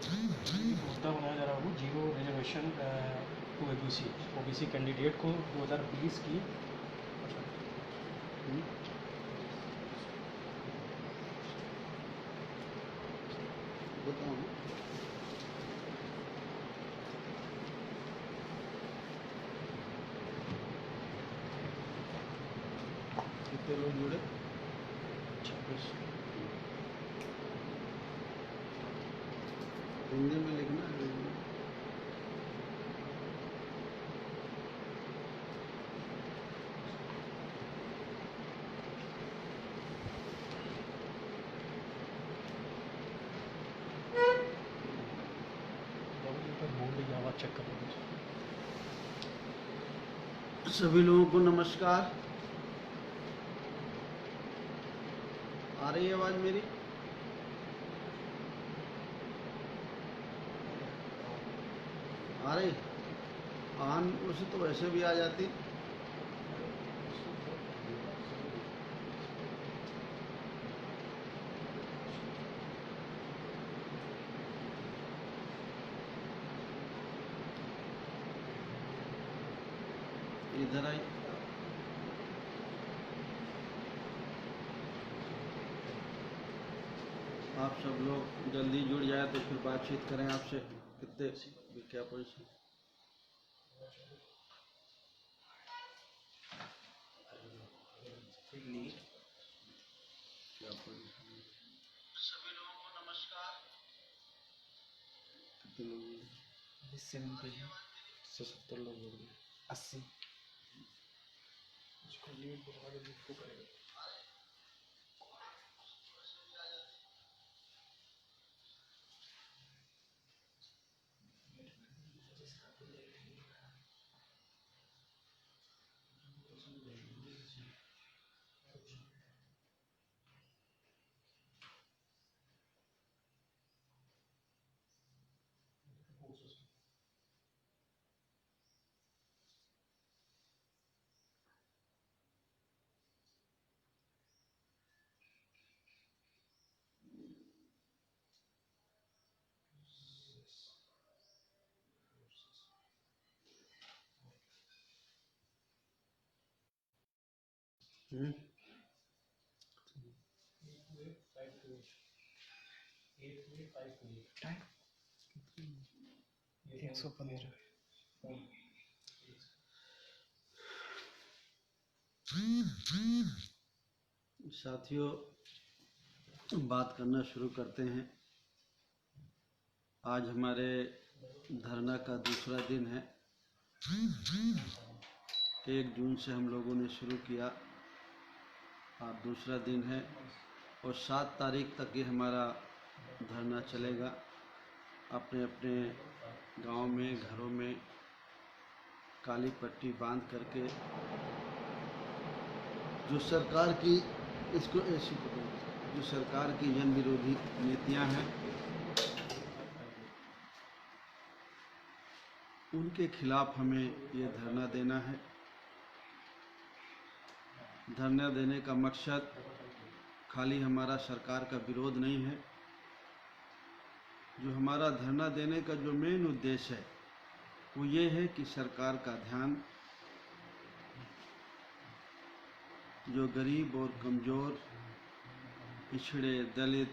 मुद्दा बनाया जा रहा है zero reservation to OBC candidate को 2020 की बताओ कितने लोग जुड़े? 26 हिंदी में लिखना है। बोल आवाज़ चेक कर लो। सभी लोगों को नमस्कार। आ रही है आवाज मेरी? आ रही? आन उसे तो वैसे भी आ जाती। इधर आई। आप सब लोग जल्दी जुड़ जाए तो फिर बातचीत करें आपसे। कितने क्या पोजीशन? क्या पोजीशन? सभी लोगों को नमस्कार। कितने लोग? 70 लोग हो गए। 80 उसको लीड बढ़ा के लीड को करेगा। हम्म 115 साथियों, बात करना शुरू करते हैं। आज हमारे धरना का दूसरा दिन है। 1 जून से हम लोगों ने शुरू किया, आज दूसरा दिन है और 7 तारीख तक ये हमारा धरना चलेगा। अपने अपने गांव में, घरों में काली पट्टी बांध करके जो सरकार की जो सरकार की जन विरोधी नीतियां हैं उनके खिलाफ हमें ये धरना देना है। धरना देने का मकसद खाली हमारा सरकार का विरोध नहीं है। जो हमारा धरना देने का जो मेन उद्देश्य है वो ये है कि सरकार का ध्यान जो गरीब और कमज़ोर, पिछड़े, दलित,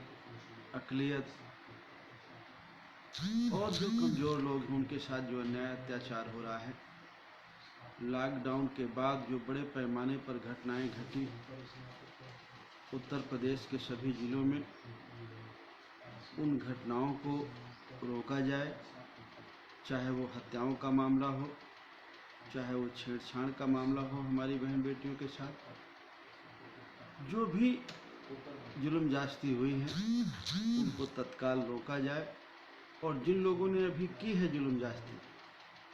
अक़लियत और जो कमज़ोर लोग हैं उनके साथ जो अन्याय अत्याचार हो रहा है, लॉकडाउन के बाद जो बड़े पैमाने पर घटनाएं घटी उत्तर प्रदेश के सभी ज़िलों में, उन घटनाओं को रोका जाए। चाहे वो हत्याओं का मामला हो, चाहे वो छेड़छाड़ का मामला हो हमारी बहन बेटियों के साथ, जो भी जुल्म ज्यादती हुई है उनको तत्काल रोका जाए और जिन लोगों ने अभी की है जुल्म ज्यादती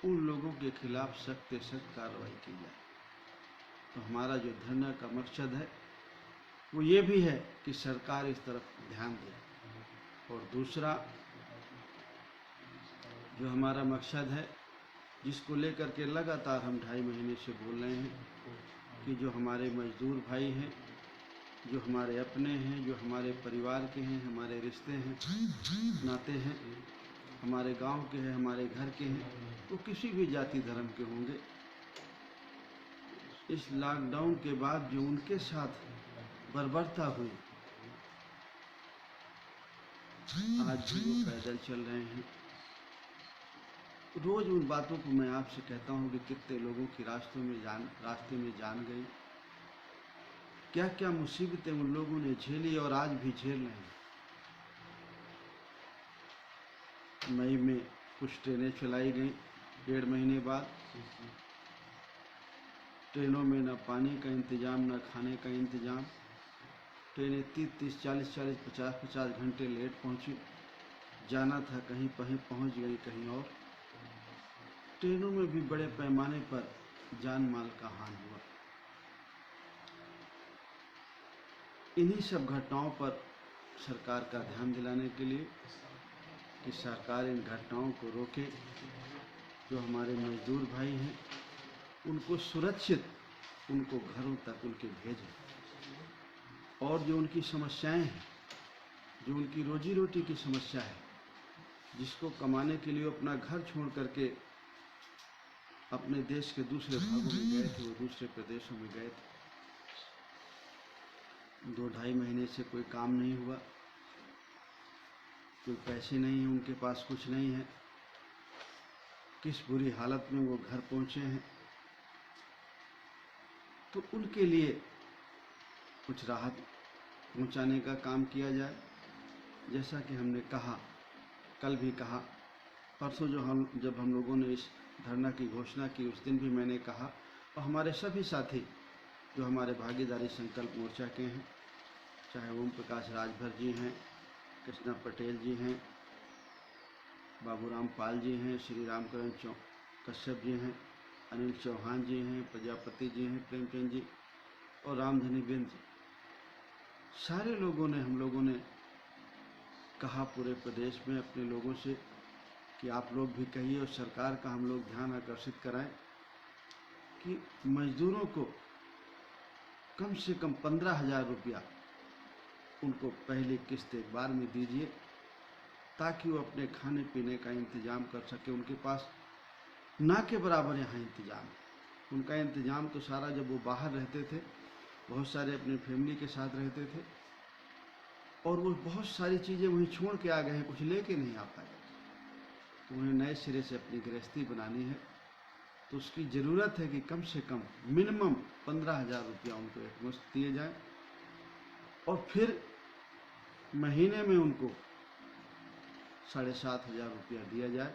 उन लोगों के खिलाफ सख्त से सख्त कार्रवाई की जाए। तो हमारा जो धरना का मकसद है वो ये भी है कि सरकार इस तरफ ध्यान दे। और दूसरा जो हमारा मकसद है, जिसको लेकर के लगातार हम 2.5 महीने से बोल रहे हैं कि जो हमारे मजदूर भाई हैं, जो हमारे अपने हैं, जो हमारे परिवार के हैं, हमारे रिश्ते हैं, नाते हैं, हमारे गांव के हैं, हमारे घर के हैं, वो किसी भी जाति धर्म के होंगे, इस लॉकडाउन के बाद जो उनके साथ बर्बरता हुई, आज भी वो पैदल चल रहे हैं। रोज उन बातों को मैं आपसे कहता हूँ कि कितने लोगों की रास्ते में जान गई, क्या क्या मुसीबतें उन लोगों ने झेली और आज भी झेल रहे हैं। मई में कुछ ट्रेनें चलाई गई, 1.5 महीने बाद ट्रेनों में न पानी का इंतज़ाम, न खाने का इंतज़ाम। ट्रेनें 30-30, 40-40, 50-50 घंटे लेट पहुंची। जाना था कहीं पहुंच गई कहीं और। ट्रेनों में भी बड़े पैमाने पर जान माल का हानि हुआ। इन्हीं सब घटनाओं पर सरकार का ध्यान दिलाने के लिए कि सरकार इन घटनाओं को रोके, जो हमारे मजदूर भाई हैं उनको सुरक्षित उनको घरों तक उनके भेजें, और जो उनकी समस्याएं हैं, जो उनकी रोजी रोटी की समस्या है, जिसको कमाने के लिए अपना घर छोड़ करके अपने देश के दूसरे भागों में गए थे, वो दूसरे प्रदेशों में गए थे। 2-2.5 महीने से कोई काम नहीं हुआ, कोई पैसे नहीं हैं उनके पास, कुछ नहीं है। किस बुरी हालत में वो घर पहुंचे हैं। तो उनके लिए कुछ राहत पहुंचाने का काम किया जाए। जैसा कि हमने कहा, कल भी कहा, परसों जब हम लोगों ने इस धरना की घोषणा की, उस दिन भी मैंने कहा, और हमारे सभी साथी जो हमारे भागीदारी संकल्प मोर्चा के हैं, चाहे ओम प्रकाश राजभर जी हैं, कृष्णा पटेल जी हैं, बाबूराम पाल जी हैं, श्री रामकरण कश्यप जी हैं, अनिल चौहान जी हैं, प्रजापति जी हैं, प्रेमचंद जी और रामधनी बेन जी, सारे लोगों ने, हम लोगों ने कहा पूरे प्रदेश में अपने लोगों से कि आप लोग भी कहिए और सरकार का हम लोग ध्यान आकर्षित कराएं कि मजदूरों को कम से कम 15,000 रुपया उनको पहली किस्त एक बार में दीजिए, ताकि वो अपने खाने पीने का इंतज़ाम कर सके। उनके पास ना के बराबर यहाँ इंतज़ाम है। उनका इंतज़ाम तो सारा, जब वो बाहर रहते थे, बहुत सारे अपने फैमिली के साथ रहते थे, और वो बहुत सारी चीज़ें वहीं छोड़ के आ गए हैं, कुछ लेके नहीं आ पाए। तो उन्हें नए सिरे से अपनी गृहस्थी बनानी है, तो उसकी ज़रूरत है कि कम से कम मिनिमम 15,000 रुपया उनको एकमुश्त दिए जाएं, और फिर महीने में उनको 7,500 रुपया दिया जाए,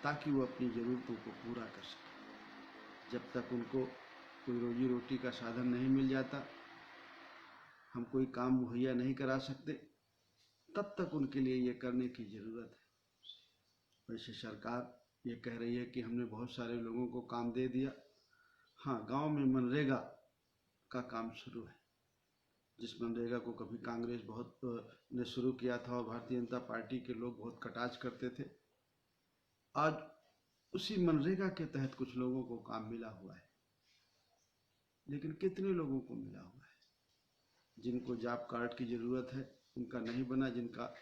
ताकि वो अपनी ज़रूरतों को पूरा कर सकें। जब तक उनको कोई रोजी रोटी का साधन नहीं मिल जाता, हम कोई काम मुहैया नहीं करा सकते, तब तक उनके लिए ये करने की ज़रूरत है। वैसे सरकार ये कह रही है कि हमने बहुत सारे लोगों को काम दे दिया। हाँ, गांव में मनरेगा का काम शुरू है, जिस मनरेगा को कभी कांग्रेस बहुत ने शुरू किया था और भारतीय जनता पार्टी के लोग बहुत कटाक्ष करते थे। आज उसी मनरेगा के तहत कुछ लोगों को काम मिला हुआ है, लेकिन कितने लोगों को मिला हुआ है? जिनको जॉब कार्ड की ज़रूरत है उनका नहीं बना, जिनका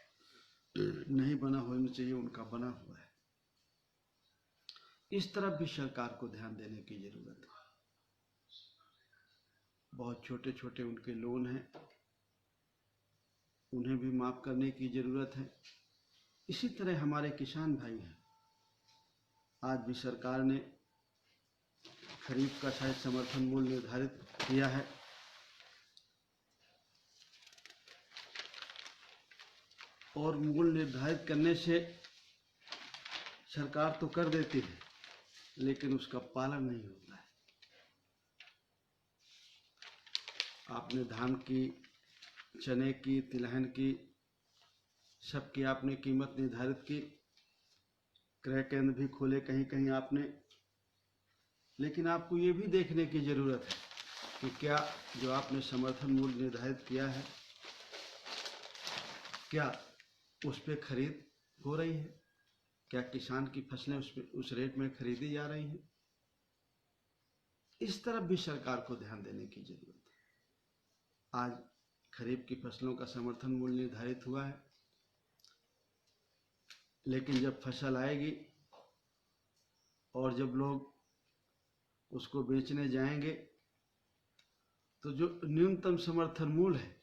नहीं बना होना चाहिए उनका बना हुआ है। इस तरफ भी सरकार को ध्यान देने की ज़रूरत है। बहुत छोटे छोटे उनके लोन हैं, उन्हें भी माफ़ करने की ज़रूरत है। इसी तरह हमारे किसान भाई हैं, आज भी सरकार ने खरीफ का शायद समर्थन मूल्य निर्धारित किया है, और मूल्य निर्धारित करने से सरकार तो कर देती है, लेकिन उसका पालन नहीं होता है। आपने धान की, चने की, तिलहन की, सबकी आपने कीमत निर्धारित की, क्रय केंद्र भी खोले कहीं कहीं आपने, लेकिन आपको ये भी देखने की ज़रूरत है कि क्या जो आपने समर्थन मूल्य निर्धारित किया है, क्या उस पर खरीद हो रही है? क्या किसान की फसलें उस रेट में खरीदी जा रही हैं? इस तरफ भी सरकार को ध्यान देने की ज़रूरत है। आज खरीफ की फसलों का समर्थन मूल्य निर्धारित हुआ है, लेकिन जब फसल आएगी और जब लोग उसको बेचने जाएंगे तो जो न्यूनतम समर्थन मूल्य है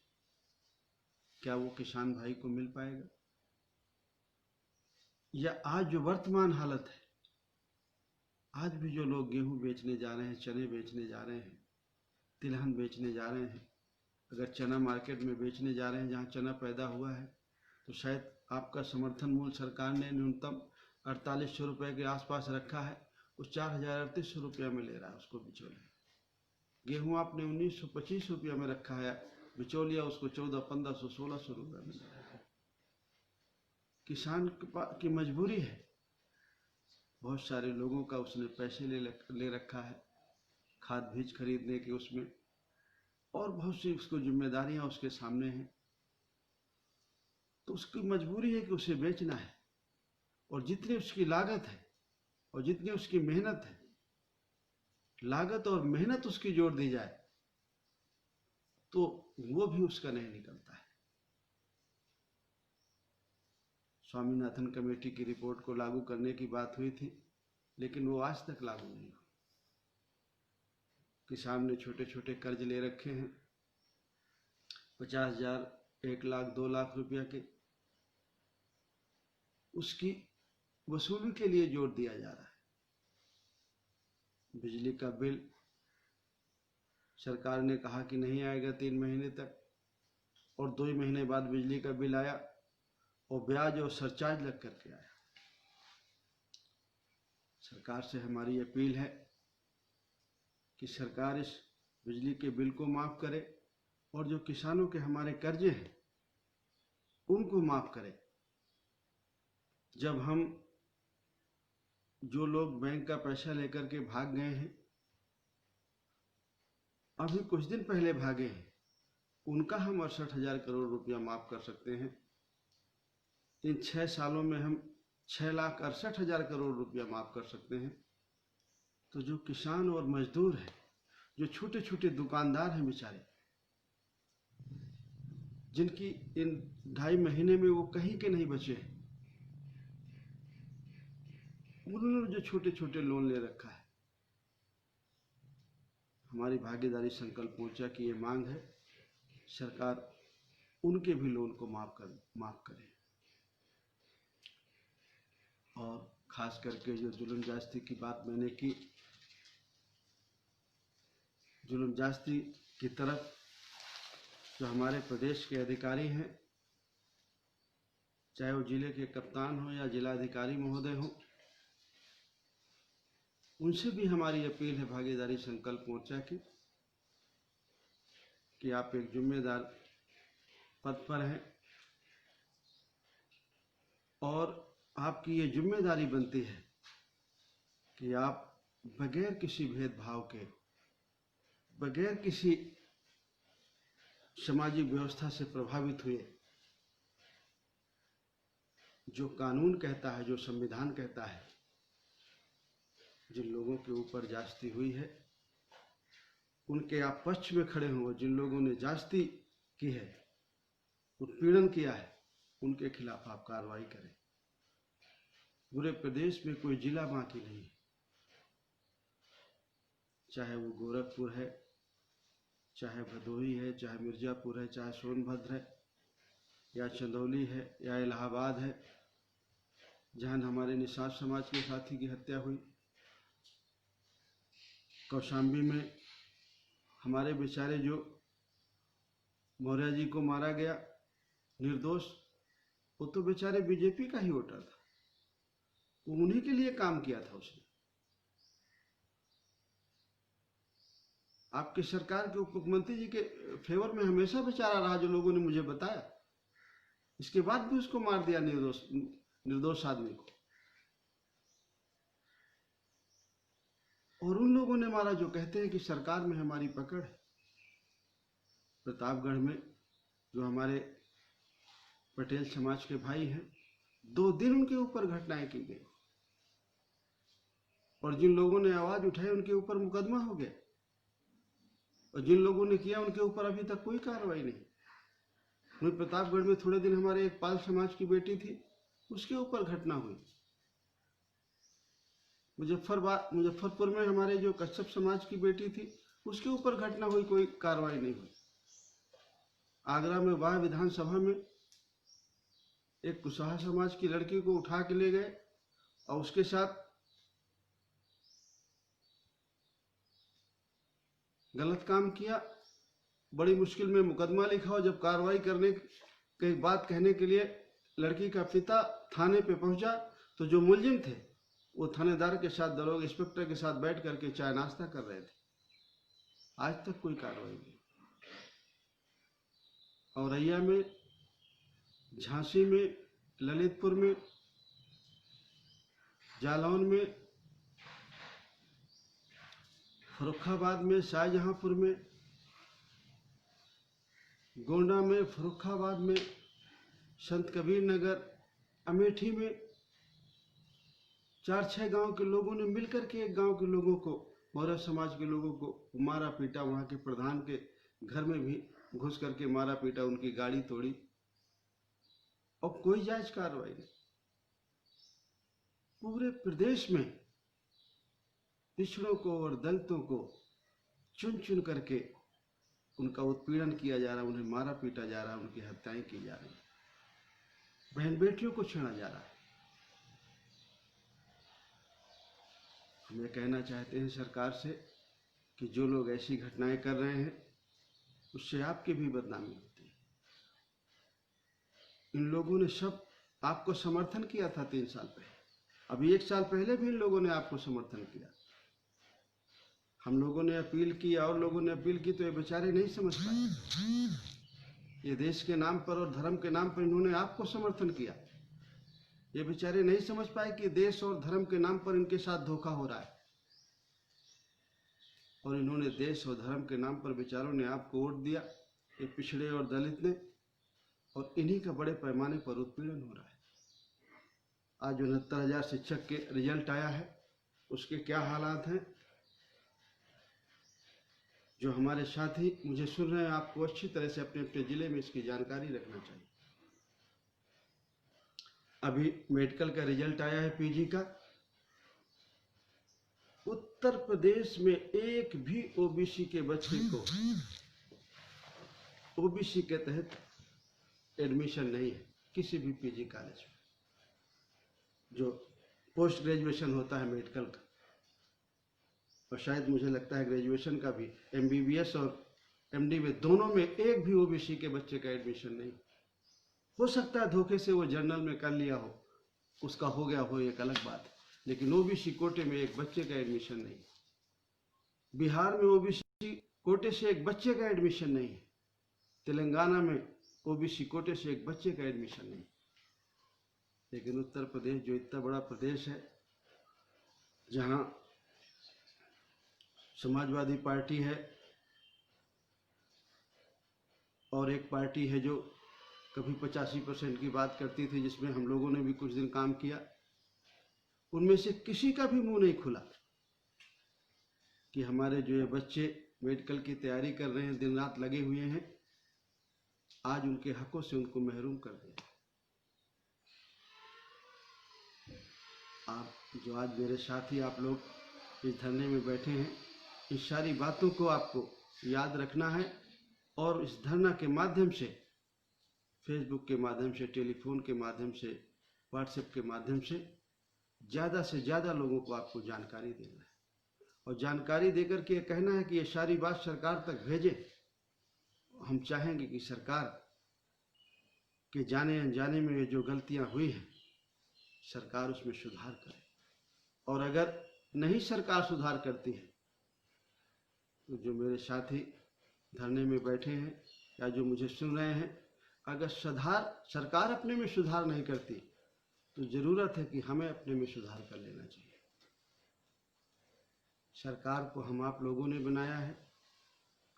क्या वो किसान भाई को मिल पाएगा? या आज जो वर्तमान हालत है, आज भी जो लोग गेहूं बेचने जा रहे हैं, चने बेचने जा रहे हैं, तिलहन बेचने जा रहे हैं, अगर चना मार्केट में बेचने जा रहे हैं जहां चना पैदा हुआ है तो शायद आपका समर्थन मूल्य सरकार ने न्यूनतम 4800 रुपये के आसपास रखा है, उस 4300 रुपया में ले रहा है उसको बिचौलिया। गेहूं आपने 1925 रुपया में रखा है, बिचौलिया उसको 1400, 1500, 1600 रुपये में ले रहा है। किसान की मजबूरी है, बहुत सारे लोगों का उसने पैसे ले रखा है खाद बीज खरीदने के, उसमें और बहुत सी उसको जिम्मेदारियां उसके सामने हैं, तो उसकी मजबूरी है कि उसे बेचना है। और जितनी उसकी लागत है और जितनी उसकी मेहनत है, लागत और मेहनत उसकी जोड़ दी जाए तो वो भी उसका नहीं निकलता है। स्वामीनाथन कमेटी की रिपोर्ट को लागू करने की बात हुई थी, लेकिन वो आज तक लागू नहीं हुई। किसान ने छोटे छोटे कर्ज ले रखे हैं, 50,000, 1 लाख, 2 लाख रुपया के, उसकी वसूली के लिए जोर दिया जा रहा है। बिजली का बिल सरकार ने कहा कि नहीं आएगा 3 महीने तक, और 2 महीने बाद बिजली का बिल आया और ब्याज और सरचार्ज लग करके आया। सरकार से हमारी अपील है कि सरकार इस बिजली के बिल को माफ करे और जो किसानों के हमारे कर्जे हैं उनको माफ करे। जब हम जो लोग बैंक का पैसा लेकर के भाग गए हैं, अभी कुछ दिन पहले भागे हैं, उनका हम 68,000 करोड़ रुपया माफ कर सकते हैं। इन 6 सालों में हम 6,68,000 करोड़ रुपया माफ कर सकते हैं। तो जो किसान और मजदूर है, जो छोटे छोटे दुकानदार हैं बेचारे, जिनकी इन 2.5 महीने में वो कहीं के नहीं बचे हैं, उन्होंने जो छोटे छोटे लोन ले रखा है, हमारी भागीदारी संकल्प मोर्चा की ये मांग है, सरकार उनके भी लोन को माफ करे। और खास करके जो जुल्म जास्ती की बात मैंने की, जुल्म जास्ती की तरफ जो हमारे प्रदेश के अधिकारी हैं, चाहे वो जिले के कप्तान हो या जिलाधिकारी महोदय हो, उनसे भी हमारी अपील है भागीदारी संकल्प मोर्चा की कि आप एक जिम्मेदार पद पर हैं और आपकी ये जिम्मेदारी बनती है कि आप बगैर किसी भेदभाव के, बगैर किसी सामाजिक व्यवस्था से प्रभावित हुए, जो कानून कहता है, जो संविधान कहता है, जिन लोगों के ऊपर जास्ती हुई है उनके आप पक्ष में खड़े हों। जिन लोगों ने जास्ती की है, उत्पीड़न किया है, उनके खिलाफ आप कार्रवाई करें। पूरे प्रदेश में कोई जिला बाकी नहीं है, चाहे वो गोरखपुर है, चाहे भदोही है, चाहे मिर्जापुर है, चाहे सोनभद्र है, या चंदौली है, या इलाहाबाद है, जहां हमारे निषाद समाज के साथी की हत्या हुई, कौशाम्बी में हमारे बेचारे जो मौर्य जी को मारा गया निर्दोष, वो तो बेचारे बीजेपी का ही वोटर था, वो उन्हीं के लिए काम किया था उसने। आपकी सरकार के उप मुख्यमंत्री जी के फेवर में हमेशा बेचारा रहा, जो लोगों ने मुझे बताया। इसके बाद भी उसको मार दिया निर्दोष आदमी को। और उन लोगों ने मारा जो कहते हैं कि सरकार में हमारी पकड़ है। प्रतापगढ़ में जो हमारे पटेल समाज के भाई हैं, 2 दिन उनके ऊपर घटनाएं की गई और जिन लोगों ने आवाज उठाई उनके ऊपर मुकदमा हो गया, और जिन लोगों ने किया उनके ऊपर अभी तक कोई कार्रवाई नहीं। वहीं प्रतापगढ़ में थोड़े दिन हमारे एक पाल समाज की बेटी थी, उसके ऊपर घटना हुई। मुजफ्फरपुर में हमारे जो कश्यप समाज की बेटी थी, उसके ऊपर घटना हुई, कोई कार्रवाई नहीं हुई। आगरा में वाह विधानसभा में एक कुशवाहा समाज की लड़की को उठा के ले गए और उसके साथ गलत काम किया। बड़ी मुश्किल में मुकदमा लिखा और जब कार्रवाई करने की बात कहने के लिए लड़की का पिता थाने पे पहुंचा तो जो मुलजिम थे वो थानेदार के साथ, दरोगा इंस्पेक्टर के साथ बैठ करके चाय नाश्ता कर रहे थे। आज तक कोई कार्रवाई नहीं। औरैया में, झांसी में, ललितपुर में, जालौन में, फर्रुखाबाद में, शाहजहांपुर में, गोंडा में, फर्रुखाबाद में, संत कबीर नगर, अमेठी में 4-6 गांव के लोगों ने मिलकर के एक गांव के लोगों को, मौर्य समाज के लोगों को मारा पीटा। वहां के प्रधान के घर में भी घुस करके मारा पीटा, उनकी गाड़ी तोड़ी और कोई जांच कार्रवाई नहीं। पूरे प्रदेश में पिछड़ों को और दलितों को चुन चुन करके उनका उत्पीड़न किया जा रहा है, उन्हें मारा पीटा जा रहा है, उनकी हत्याएं की जा रही, बहन बेटियों को छीना जा रहा है। हम ये कहना चाहते हैं सरकार से कि जो लोग ऐसी घटनाएं कर रहे हैं उससे आपकी भी बदनामी होती है। इन लोगों ने सब आपको समर्थन किया था 3 साल पहले, अभी 1 साल पहले भी इन लोगों ने आपको समर्थन किया। हम लोगों ने अपील की और लोगों ने अपील की तो ये बेचारे नहीं समझ पाए। ये देश के नाम पर और धर्म के नाम पर इन्होंने आपको समर्थन किया। ये बेचारे नहीं समझ पाए कि देश और धर्म के नाम पर इनके साथ धोखा हो रहा है और इन्होंने देश और धर्म के नाम पर बेचारों ने आपको वोट दिया, ये पिछड़े और दलित ने, और इन्हीं का बड़े पैमाने पर उत्पीड़न हो रहा है। आज 69,000 शिक्षक के रिजल्ट आया है, उसके क्या हालात हैं, जो हमारे साथी मुझे सुन रहे हैं, आपको अच्छी तरह से अपने अपने जिले में इसकी जानकारी रखना चाहिए। अभी मेडिकल का रिजल्ट आया है पीजी का। उत्तर प्रदेश में एक भी ओबीसी के बच्चे को ओबीसी के तहत एडमिशन नहीं है किसी भी पीजी कॉलेज में, जो पोस्ट ग्रेजुएशन होता है मेडिकल का, और शायद मुझे लगता है ग्रेजुएशन का भी, एमबीबीएस और एमडी में दोनों में एक भी ओबीसी के बच्चे का एडमिशन नहीं। हो सकता है धोखे से वो जर्नल में कर लिया हो, उसका हो गया हो, एक अलग बात है, लेकिन ओबीसी कोटे में एक बच्चे का एडमिशन नहीं। बिहार में ओबीसी कोटे से एक बच्चे का एडमिशन नहीं है। तेलंगाना में ओबीसी कोटे से एक बच्चे का एडमिशन नहीं। लेकिन उत्तर प्रदेश जो इतना बड़ा प्रदेश है, जहां समाजवादी पार्टी है और एक पार्टी है जो कभी 85% की बात करती थी, जिसमें हम लोगों ने भी कुछ दिन काम किया, उनमें से किसी का भी मुंह नहीं खुला कि हमारे जो ये बच्चे मेडिकल की तैयारी कर रहे हैं, दिन रात लगे हुए हैं, आज उनके हकों से उनको महरूम कर दिया। आप जो आज मेरे साथी आप लोग इस धरने में बैठे हैं, इस सारी बातों को आपको याद रखना है और इस धरना के माध्यम से, फेसबुक के माध्यम से, टेलीफोन के माध्यम से, व्हाट्सएप के माध्यम से से ज़्यादा लोगों को आपको जानकारी देना है और जानकारी देकर के कहना है कि ये सारी बात सरकार तक भेजें। हम चाहेंगे कि सरकार के जाने अनजाने में जो गलतियां हुई हैं, सरकार उसमें सुधार करे, और अगर नहीं सरकार सुधार करती है तो जो मेरे साथी धरने में बैठे हैं या जो मुझे सुन रहे हैं, अगर सरकार अपने में सुधार नहीं करती तो जरूरत है कि हमें अपने में सुधार कर लेना चाहिए। सरकार को हम आप लोगों ने बनाया है,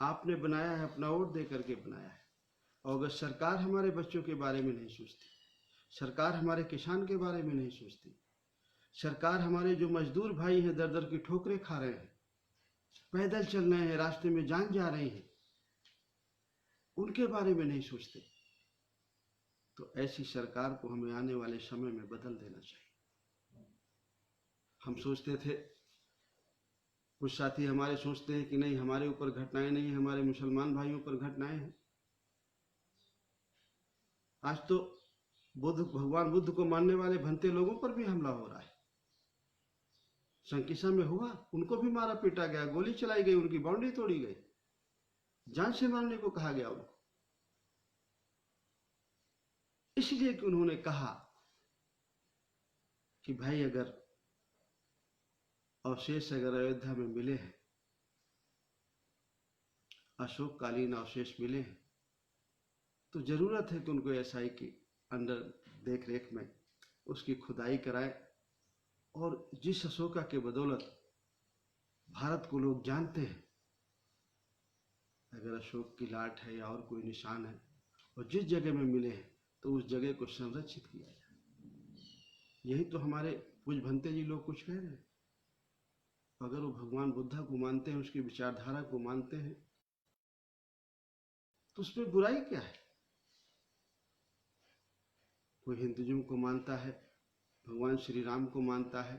आपने बनाया है, अपना वोट दे करके बनाया है, और अगर सरकार हमारे बच्चों के बारे में नहीं सोचती, सरकार हमारे किसान के बारे में नहीं सोचती, सरकार हमारे जो मजदूर भाई हैं दर दर की ठोकरें खा रहे हैं, पैदल चल रहे हैं, रास्ते में जान जा रही हैं, उनके बारे में नहीं सोचते, तो ऐसी सरकार को हमें आने वाले समय में बदल देना चाहिए। हम सोचते थे, कुछ साथी हमारे सोचते हैं कि नहीं, हमारे ऊपर घटनाएं नहीं, हमारे मुसलमान भाइयों पर घटनाएं हैं। आज तो भगवान बुद्ध को मानने वाले भंते लोगों पर भी हमला हो रहा है। संकिसा में हुआ, उनको भी मारा पीटा गया, गोली चलाई गई, उनकी बाउंड्री तोड़ी गई, जान से मारने को कहा गया उनको, इसलिए कि उन्होंने कहा कि भाई अगर अवशेष अगर अयोध्या में मिले हैं, अशोककालीन अवशेष मिले हैं, तो जरूरत है कि उनको एसआई की अंडर देख रेख में उसकी खुदाई कराए, और जिस अशोका के बदौलत भारत को लोग जानते हैं, अगर अशोक की लाट है या और कोई निशान है और जिस जगह में मिले हैं तो उस जगह को संरक्षित किया जाए। यही तो हमारे पूज्य भंते जी लोग कुछ कह रहे हैं। अगर वो भगवान बुद्धा को मानते हैं, उसकी विचारधारा को मानते हैं, तो उसमें बुराई क्या है? कोई हिंदुइज्म को मानता है, भगवान श्री राम को मानता है,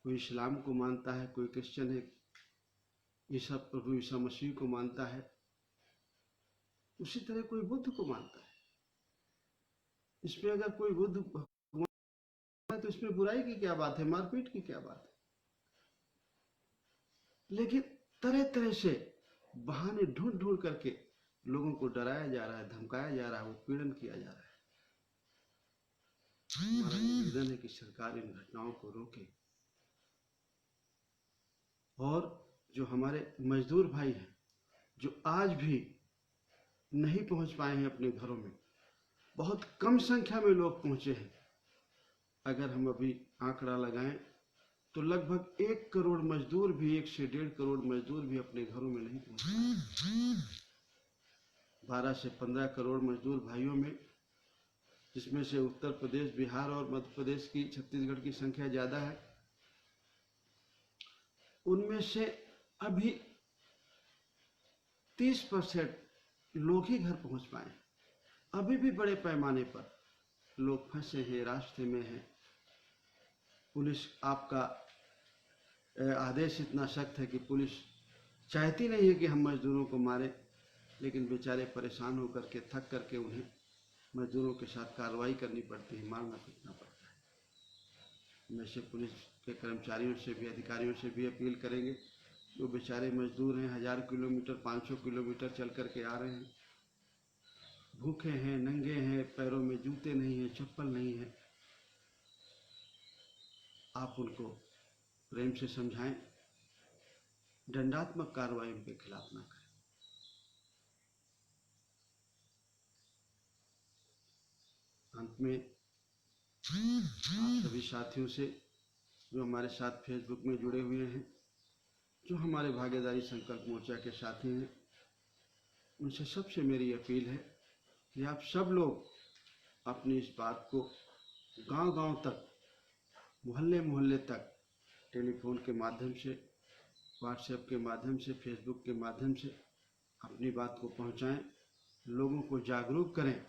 कोई इस्लाम को मानता है, कोई क्रिश्चियन है, ईसा प्रभु ईसा मसीह को मानता है, उसी तरह कोई बुद्ध को मानता है। इसमें अगर कोई बुद्ध भगवान है तो इसमें बुराई की क्या बात है, मारपीट की क्या बात है? लेकिन तरह तरह से बहाने ढूंढ ढूंढ करके लोगों को डराया जा रहा है, धमकाया जा रहा है, उत्पीड़न किया जा रहा है। हमारा निवेदन है कि सरकार इन घटनाओं को रोके, और जो हमारे मजदूर भाई हैं जो आज भी नहीं पहुंच पाए हैं अपने घरों में, बहुत कम संख्या में लोग पहुंचे हैं। अगर हम अभी आंकड़ा लगाएं तो लगभग 1 करोड़ मजदूर भी, 1 से 1.5 करोड़ मजदूर भी अपने घरों में नहीं पहुंच पाए। 12 से 15 करोड़ मजदूर भाइयों में, जिसमें से उत्तर प्रदेश, बिहार और मध्य प्रदेश की, छत्तीसगढ़ की संख्या ज्यादा है, उनमें से अभी 30% लोग ही घर पहुंच पाए। अभी भी बड़े पैमाने पर लोग फंसे हैं, रास्ते में हैं। पुलिस, आपका आदेश इतना सख्त है कि पुलिस चाहती नहीं है कि हम मजदूरों को मारें, लेकिन बेचारे परेशान होकर के, थक करके उन्हें मजदूरों के साथ कार्रवाई करनी पड़ती है, मारना पीटना पड़ता है। वैसे पुलिस के कर्मचारियों से भी, अधिकारियों से भी अपील करेंगे, जो बेचारे मजदूर हैं, 1000 किलोमीटर, 500 किलोमीटर चल करके आ रहे हैं, भूखे हैं, नंगे हैं, पैरों में जूते नहीं हैं, चप्पल नहीं है, आप उनको प्रेम से समझाएं, दंडात्मक कार्रवाई उनके खिलाफ ना करें। अंत में आप सभी साथियों से, जो हमारे साथ फेसबुक में जुड़े हुए हैं, जो हमारे भागीदारी संकल्प मोर्चा के साथी हैं, उनसे सबसे मेरी अपील है कि आप सब लोग अपनी इस बात को गांव-गांव तक, मोहल्ले मोहल्ले तक, टेलीफोन के माध्यम से, व्हाट्सएप के माध्यम से, फेसबुक के माध्यम से अपनी बात को पहुंचाएं, लोगों को जागरूक करें।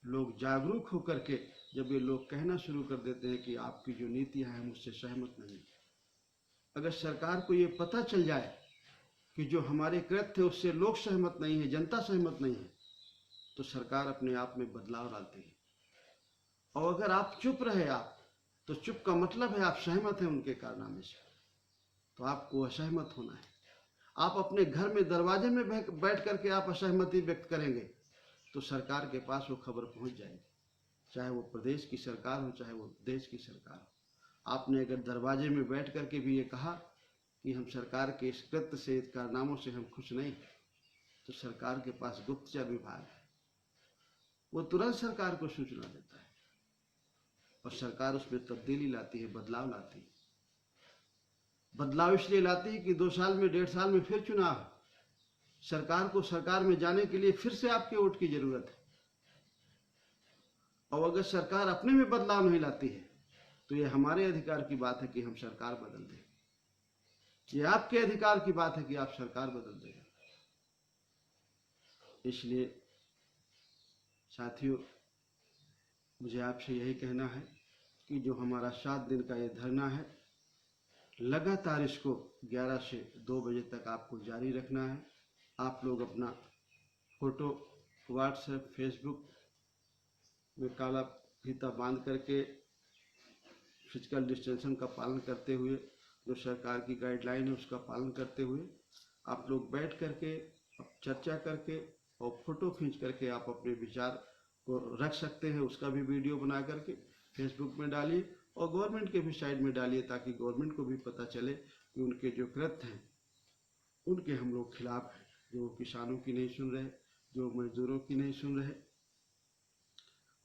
लोग जागरूक होकर के जब ये लोग कहना शुरू कर देते हैं कि आपकी जो नीतियां हैं मुझसे सहमत नहीं, अगर सरकार को ये पता चल जाए कि जो हमारे कृत्य उससे लोग सहमत नहीं है, जनता सहमत नहीं है, तो सरकार अपने आप में बदलाव लाती है। और अगर आप चुप रहे, आप तो चुप का मतलब है आप सहमत हैं उनके कारनामे से, तो आपको असहमत होना है। आप अपने घर में दरवाजे में बैठ करके आप असहमति व्यक्त करेंगे तो सरकार के पास वो खबर पहुंच जाएगी, चाहे वो प्रदेश की सरकार हो, चाहे वो देश की सरकार हो। आपने अगर दरवाजे में बैठ करके भी ये कहा कि हम सरकार के इस कृत्य से, इस कारनामों से हम खुश नहीं, तो सरकार के पास गुप्तचर विभाग है, वो तुरंत सरकार को सूचना देता है और सरकार उसमें तब्दीली लाती है, बदलाव लाती है। बदलाव इसलिए लाती है कि 2 साल में, 1.5 साल में फिर चुनाव, सरकार को सरकार में जाने के लिए फिर से आपके वोट की जरूरत है। और अगर सरकार अपने में बदलाव नहीं लाती है तो ये हमारे अधिकार की बात है कि हम सरकार बदल दें, ये आपके अधिकार की बात है कि आप सरकार बदल दें। इसलिए साथियों, मुझे आपसे यही कहना है कि जो हमारा 7 दिन का ये धरना है, लगातार इसको 11 से 2 बजे तक आपको जारी रखना है। आप लोग अपना फ़ोटो व्हाट्सएप, फेसबुक में काला फीता बांध करके फिजिकल डिस्टेंशन का पालन करते हुए, जो सरकार की गाइडलाइन है उसका पालन करते हुए आप लोग बैठ करके चर्चा करके और फोटो खींच करके आप अपने विचार को रख सकते हैं। उसका भी वीडियो बना करके फेसबुक में डालिए और गवर्नमेंट के भी साइड में डालिए, ताकि गवर्नमेंट को भी पता चले कि उनके जो कृत्य हैं उनके हम लोग खिलाफ हैं, जो किसानों की नहीं सुन रहे, जो मजदूरों की नहीं सुन रहे,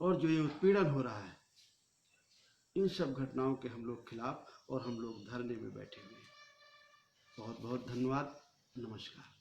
और जो ये उत्पीड़न हो रहा है, इन सब घटनाओं के हम लोग खिलाफ और हम लोग धरने में बैठे हुए हैं। बहुत बहुत धन्यवाद। नमस्कार।